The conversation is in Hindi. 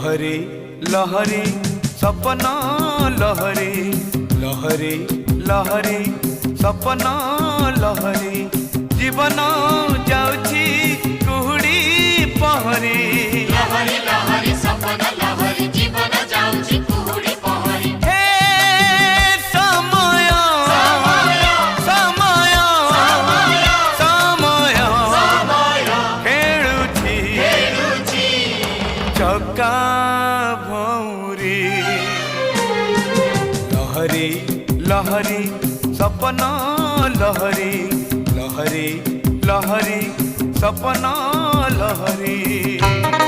लहरी लहरी सपना लहरी लहरी लहरी सपना लहरी जीवन जाउछि कुहुड़ी पहरी लहरी लहरी सपना लहरी जीवन जाउछि कुहुड़ी पहरी हे समय समय समय खेलुछि चका भौरी लहरी लहरी सपना लहरी लहरी लहरी सपना लहरी।